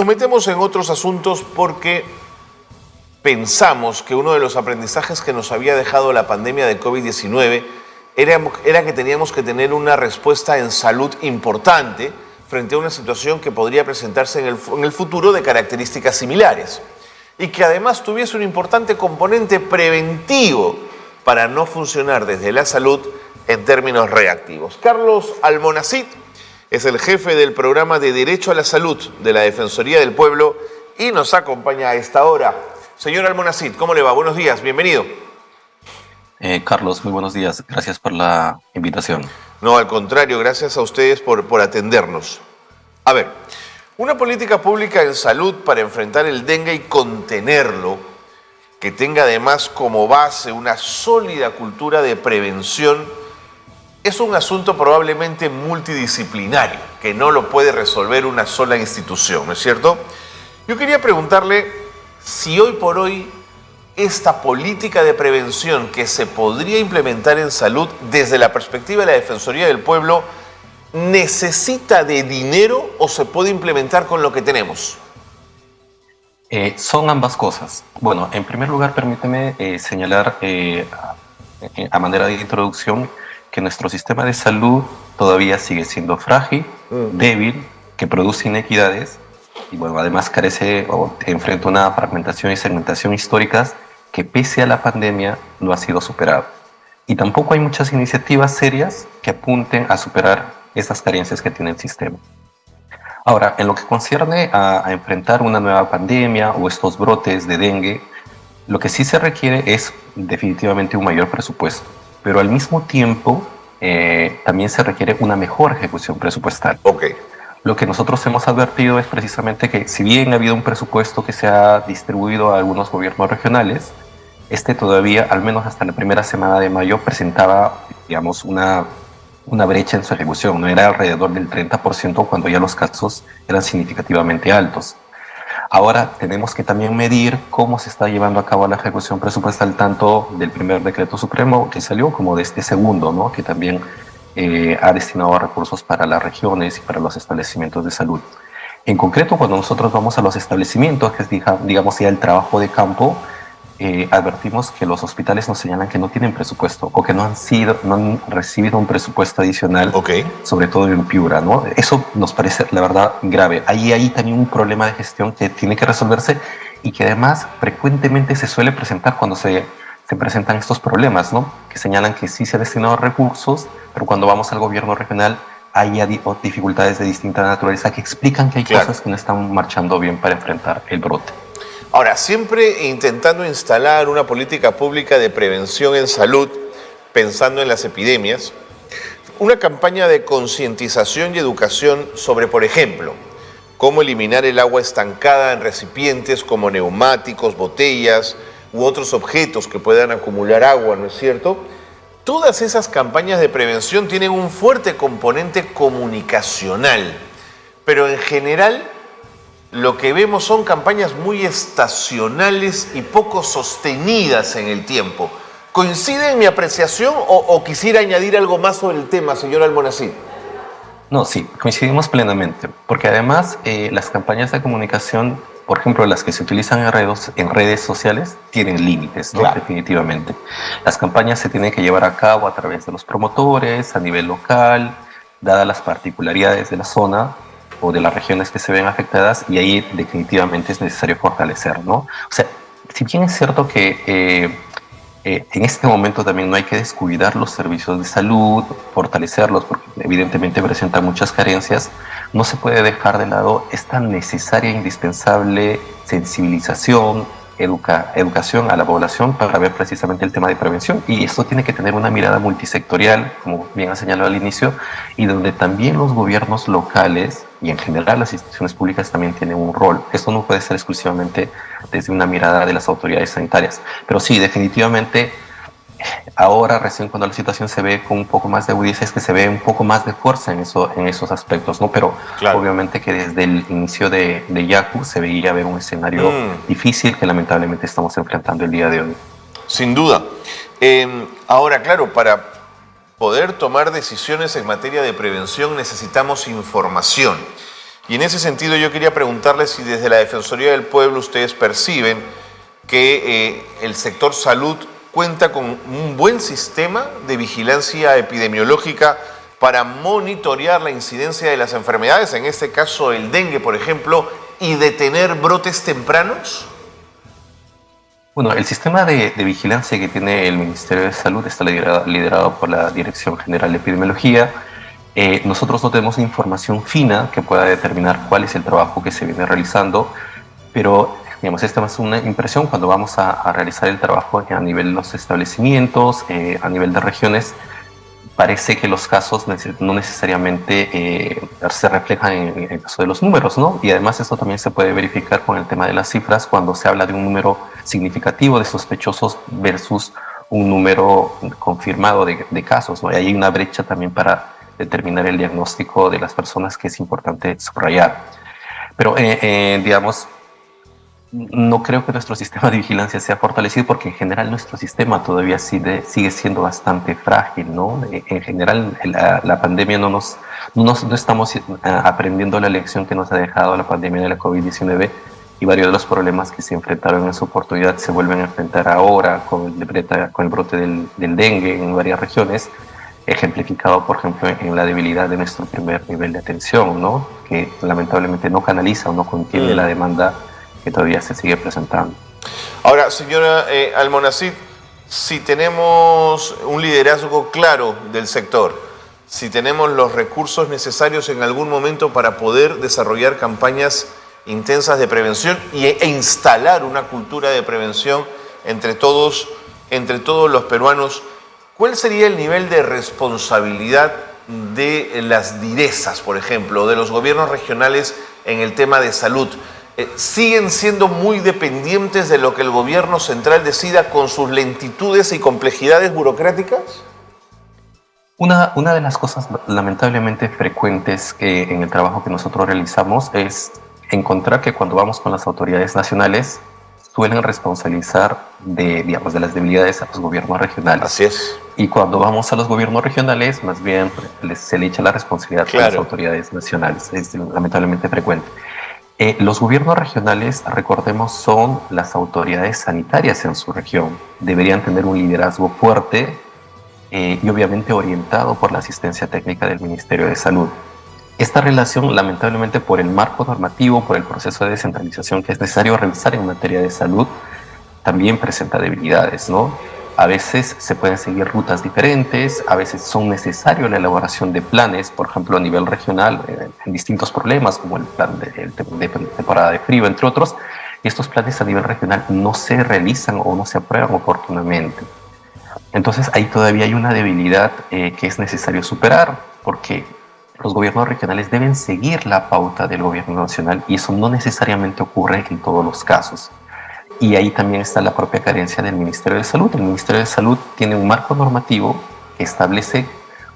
nos metemos en otros asuntos porque pensamos que uno de los aprendizajes que nos había dejado la pandemia de COVID-19 era que teníamos que tener una respuesta en salud importante frente a una situación que podría presentarse en el futuro de características similares y que además tuviese un importante componente preventivo para no funcionar desde la salud en términos reactivos. Carlos Almonacid es el jefe del programa de Derecho a la Salud de la Defensoría del Pueblo y nos acompaña a esta hora. Señor Almonacid, ¿cómo le va? Buenos días, bienvenido. Carlos, muy buenos días. Gracias por la invitación. No, al contrario, gracias a ustedes por atendernos. A ver, una política pública en salud para enfrentar el dengue y contenerlo, que tenga además como base una sólida cultura de prevención, es un asunto probablemente multidisciplinario, que no lo puede resolver una sola institución, ¿no es cierto? Yo quería preguntarle si hoy por hoy esta política de prevención que se podría implementar en salud desde la perspectiva de la Defensoría del Pueblo necesita de dinero o se puede implementar con lo que tenemos. Son ambas cosas. Bueno, en primer lugar, permíteme señalar a manera de introducción que nuestro sistema de salud todavía sigue siendo frágil, débil, que produce inequidades y bueno, además carece o enfrenta una fragmentación y segmentación históricas que pese a la pandemia no ha sido superado. Y tampoco hay muchas iniciativas serias que apunten a superar esas carencias que tiene el sistema. Ahora, en lo que concierne a enfrentar una nueva pandemia o estos brotes de dengue, lo que sí se requiere es definitivamente un mayor presupuesto, pero al mismo tiempo también se requiere una mejor ejecución presupuestal. Okay. Lo que nosotros hemos advertido es precisamente que si bien ha habido un presupuesto que se ha distribuido a algunos gobiernos regionales, este todavía, al menos hasta la primera semana de mayo, presentaba, digamos, una brecha en su ejecución, no era alrededor del 30% cuando ya los casos eran significativamente altos. Ahora tenemos que también medir cómo se está llevando a cabo la ejecución presupuestal tanto del primer decreto supremo que salió como de este segundo, ¿no? Que también ha destinado recursos para las regiones y para los establecimientos de salud. En concreto, cuando nosotros vamos a los establecimientos, que es digamos ya el trabajo de campo, advertimos que los hospitales nos señalan que no tienen presupuesto o que no han recibido un presupuesto adicional, sobre todo en Piura, ¿no? Eso nos parece, la verdad, grave. Hay también un problema de gestión que tiene que resolverse y que además frecuentemente se suele presentar cuando se presentan estos problemas, ¿no? Que señalan que sí se han destinado recursos, pero cuando vamos al gobierno regional hay dificultades de distinta naturaleza que explican que hay cosas que no están marchando bien para enfrentar el brote. Ahora, siempre intentando instalar una política pública de prevención en salud, pensando en las epidemias, una campaña de concientización y educación sobre, por ejemplo, cómo eliminar el agua estancada en recipientes como neumáticos, botellas u otros objetos que puedan acumular agua, ¿no es cierto? Todas esas campañas de prevención tienen un fuerte componente comunicacional, pero en general lo que vemos son campañas muy estacionales y poco sostenidas en el tiempo. ¿Coincide en mi apreciación o quisiera añadir algo más sobre el tema, señor Almonacid? No, sí, coincidimos plenamente, porque además las campañas de comunicación, por ejemplo, las que se utilizan en redes sociales, tienen límites, ¿no? Claro. Definitivamente. Las campañas se tienen que llevar a cabo a través de los promotores, a nivel local, dadas las particularidades de la zona o de las regiones que se ven afectadas, y ahí definitivamente es necesario fortalecer, ¿no? O sea, si bien es cierto que en este momento también no hay que descuidar los servicios de salud, fortalecerlos, porque evidentemente presentan muchas carencias, no se puede dejar de lado esta necesaria e indispensable sensibilización, educación a la población para ver precisamente el tema de prevención, y esto tiene que tener una mirada multisectorial, como bien ha señalado al inicio, y donde también los gobiernos locales y en general las instituciones públicas también tienen un rol. Esto no puede ser exclusivamente desde una mirada de las autoridades sanitarias, pero sí, definitivamente ahora recién cuando la situación se ve con un poco más de agudeza es que se ve un poco más de fuerza en esos aspectos, ¿no? Pero claro, obviamente que desde el inicio de Yaku se veía ver un escenario difícil que lamentablemente estamos enfrentando el día de hoy. Sin duda. Ahora, claro, para poder tomar decisiones en materia de prevención necesitamos información. Y en ese sentido yo quería preguntarles si desde la Defensoría del Pueblo ustedes perciben que el sector salud cuenta con un buen sistema de vigilancia epidemiológica para monitorear la incidencia de las enfermedades, en este caso el dengue, por ejemplo, y detener brotes tempranos. Bueno, el sistema de vigilancia que tiene el Ministerio de Salud está liderado por la Dirección General de Epidemiología. Nosotros no tenemos información fina que pueda determinar cuál es el trabajo que se viene realizando, pero digamos, esta es una impresión cuando vamos a realizar el trabajo a nivel de los establecimientos, a nivel de regiones. Parece que los casos no necesariamente se reflejan en el caso de los números, ¿no? Y además esto también se puede verificar con el tema de las cifras cuando se habla de un número significativo de sospechosos versus un número confirmado de casos, ¿no? Y hay una brecha también para determinar el diagnóstico de las personas que es importante subrayar. Pero, digamos, no creo que nuestro sistema de vigilancia sea fortalecido porque en general nuestro sistema todavía sigue siendo bastante frágil, ¿no? En general la pandemia no estamos aprendiendo la lección que nos ha dejado la pandemia de la COVID-19 y varios de los problemas que se enfrentaron en su oportunidad se vuelven a enfrentar ahora con el brote del dengue en varias regiones, ejemplificado por ejemplo en la debilidad de nuestro primer nivel de atención, ¿no? Que lamentablemente no canaliza o no contiene la demanda que todavía se sigue presentando. Ahora, señora Almonacid, si tenemos un liderazgo claro del sector, si tenemos los recursos necesarios en algún momento para poder desarrollar campañas intensas de prevención e instalar una cultura de prevención entre todos los peruanos, ¿cuál sería el nivel de responsabilidad de las direzas, por ejemplo, de los gobiernos regionales en el tema de salud? ¿Siguen siendo muy dependientes de lo que el gobierno central decida con sus lentitudes y complejidades burocráticas? Una de las cosas lamentablemente frecuentes que en el trabajo que nosotros realizamos es encontrar que cuando vamos con las autoridades nacionales suelen responsabilizar de las debilidades a los gobiernos regionales. Así es. Y cuando vamos a los gobiernos regionales, más bien se le echa la responsabilidad a las autoridades nacionales. Es lamentablemente frecuente. Los gobiernos regionales, recordemos, son las autoridades sanitarias en su región. Deberían tener un liderazgo fuerte y obviamente orientado por la asistencia técnica del Ministerio de Salud. Esta relación, lamentablemente, por el marco normativo, por el proceso de descentralización que es necesario revisar en materia de salud, también presenta debilidades, ¿no? A veces se pueden seguir rutas diferentes, a veces son necesarios la elaboración de planes, por ejemplo, a nivel regional, en distintos problemas, como el plan de temporada de frío, entre otros, y estos planes a nivel regional no se realizan o no se aprueban oportunamente. Entonces, ahí todavía hay una debilidad que es necesario superar, porque los gobiernos regionales deben seguir la pauta del gobierno nacional y eso no necesariamente ocurre en todos los casos. Y ahí también está la propia carencia del Ministerio de Salud. El Ministerio de Salud tiene un marco normativo que establece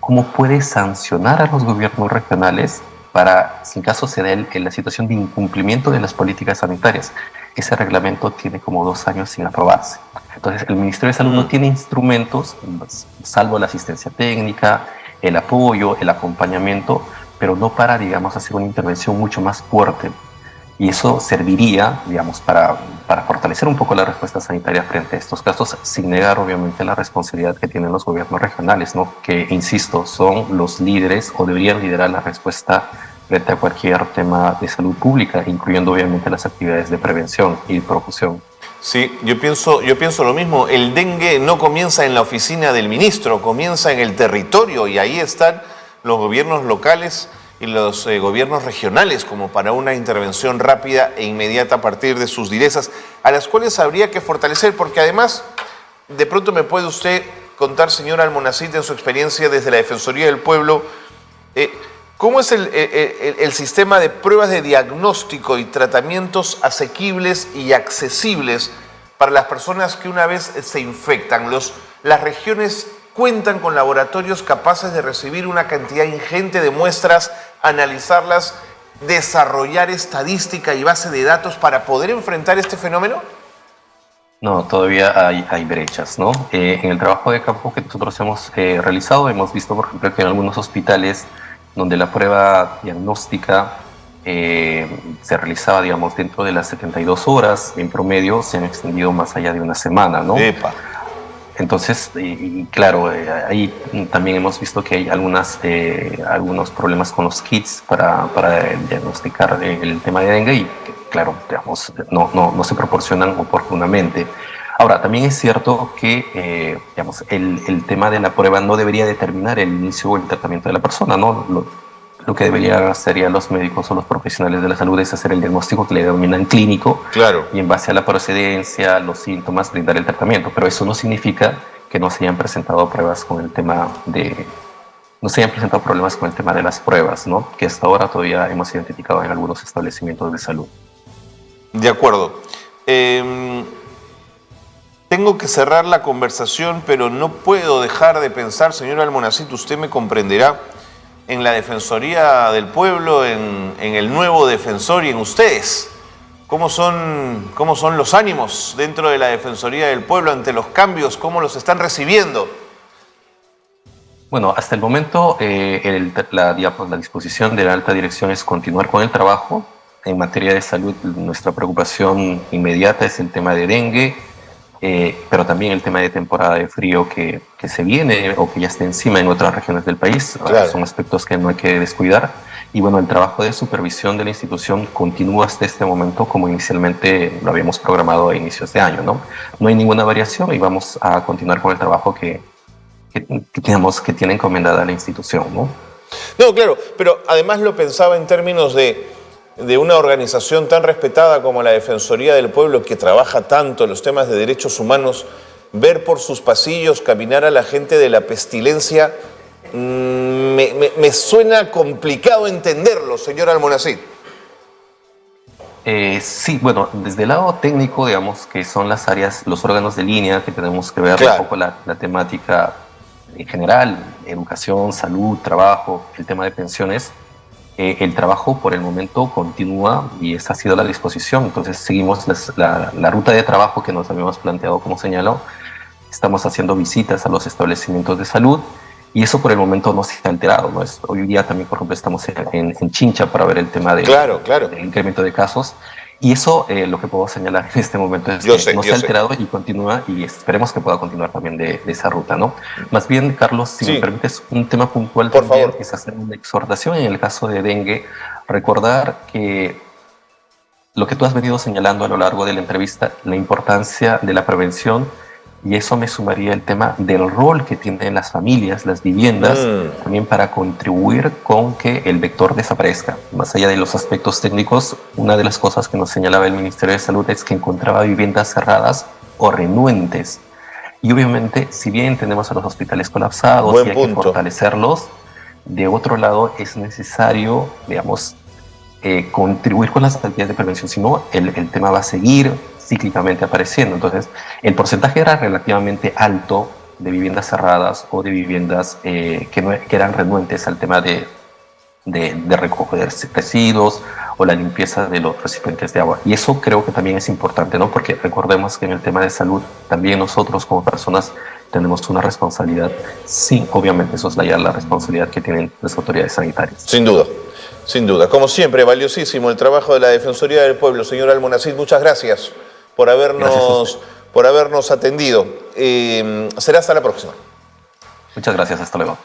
cómo puede sancionar a los gobiernos regionales para, si en caso se dé la situación de incumplimiento de las políticas sanitarias. Ese reglamento tiene como 2 años sin aprobarse. Entonces, el Ministerio de Salud no tiene instrumentos, salvo la asistencia técnica, el apoyo, el acompañamiento, pero no para, hacer una intervención mucho más fuerte. Y eso serviría, para fortalecer un poco la respuesta sanitaria frente a estos casos, sin negar, obviamente, la responsabilidad que tienen los gobiernos regionales, ¿no? Que, insisto, son los líderes o deberían liderar la respuesta frente a cualquier tema de salud pública, incluyendo, obviamente, las actividades de prevención y promoción. Sí, yo pienso lo mismo. El dengue no comienza en la oficina del ministro, comienza en el territorio y ahí están los gobiernos locales y los gobiernos regionales como para una intervención rápida e inmediata a partir de sus direzas, a las cuales habría que fortalecer, porque además, de pronto me puede usted contar, señora Almonacid, en su experiencia desde la Defensoría del Pueblo, ¿cómo es el sistema de pruebas de diagnóstico y tratamientos asequibles y accesibles para las personas que una vez se infectan? Las regiones cuentan con laboratorios capaces de recibir una cantidad ingente de muestras, analizarlas, desarrollar estadística y base de datos para poder enfrentar este fenómeno. No, todavía hay brechas, ¿no? En el trabajo de campo que nosotros hemos realizado, hemos visto, por ejemplo, que en algunos hospitales donde la prueba diagnóstica se realizaba, digamos, dentro de las 72 horas, en promedio se han extendido más allá de una semana, ¿no? Epa. Entonces, y claro, ahí también hemos visto que hay algunos problemas con los kits para diagnosticar el tema de dengue y, claro, digamos, no se proporcionan oportunamente. Ahora, también es cierto que digamos, el tema de la prueba no debería determinar el inicio o el tratamiento de la persona, ¿no? Lo que deberían hacer ya los médicos o los profesionales de la salud es hacer el diagnóstico que le denominan clínico, Claro. y en base a la procedencia, los síntomas, brindar el tratamiento. Pero eso no significa que no se hayan presentado pruebas con el tema de... no se hayan presentado problemas con el tema de las pruebas, ¿no? Que hasta ahora todavía hemos identificado en algunos establecimientos de salud. De acuerdo. Tengo que cerrar la conversación, pero no puedo dejar de pensar, señor Almonacid, usted me comprenderá, en la Defensoría del Pueblo, en el nuevo defensor y en ustedes. ¿Cómo son los ánimos dentro de la Defensoría del Pueblo ante los cambios? ¿Cómo los están recibiendo? Bueno, hasta el momento la disposición de la alta dirección es continuar con el trabajo. En materia de salud, nuestra preocupación inmediata es el tema de dengue, pero también el tema de temporada de frío que se viene o que ya está encima en otras regiones del país. Claro. Son aspectos que no hay que descuidar. Y bueno, el trabajo de supervisión de la institución continúa hasta este momento como inicialmente lo habíamos programado a inicios de año, ¿no? No hay ninguna variación y vamos a continuar con el trabajo que tiene encomendada la institución, ¿no? No, claro, pero además lo pensaba en términos de una organización tan respetada como la Defensoría del Pueblo, que trabaja tanto en los temas de derechos humanos, ver por sus pasillos caminar a la gente de la pestilencia, me suena complicado entenderlo, señor Almonacid. Sí, bueno, desde el lado técnico, digamos que son las áreas, los órganos de línea que tenemos que ver Claro. un poco la temática en general, educación, salud, trabajo, el tema de pensiones. El trabajo por el momento continúa y esa ha sido la disposición. Entonces seguimos la ruta de trabajo que nos habíamos planteado, como señaló. Estamos haciendo visitas a los establecimientos de salud y eso por el momento no se ha alterado, ¿no? Hoy día también, por ejemplo, estamos en Chincha para ver el tema del incremento de casos. Y eso, lo que puedo señalar en este momento es que no se ha alterado y continúa, y esperemos que pueda continuar también de esa ruta, ¿no? Más bien, Carlos, si me permites un tema puntual por también, favor, es hacer una exhortación en el caso de dengue, recordar que lo que tú has venido señalando a lo largo de la entrevista, la importancia de la prevención, y eso me sumaría el tema del rol que tienen las familias, las viviendas, también para contribuir con que el vector desaparezca. Más allá de los aspectos técnicos, una de las cosas que nos señalaba el Ministerio de Salud es que encontraba viviendas cerradas o renuentes. Y obviamente, si bien tenemos a los hospitales colapsados y hay que fortalecerlos, de otro lado es necesario, digamos, contribuir con las actividades de prevención, si no, el tema va a seguir cíclicamente apareciendo. Entonces, el porcentaje era relativamente alto de viviendas cerradas o de viviendas que eran renuentes al tema de recoger residuos o la limpieza de los recipientes de agua. Y eso creo que también es importante, ¿no? Porque recordemos que en el tema de salud también nosotros como personas tenemos una responsabilidad, sin obviamente soslayar la responsabilidad que tienen las autoridades sanitarias. Sin duda. Sin duda. Como siempre, valiosísimo el trabajo de la Defensoría del Pueblo. Señor Almonacid, muchas gracias por habernos atendido. Será hasta la próxima. Muchas gracias. Hasta luego.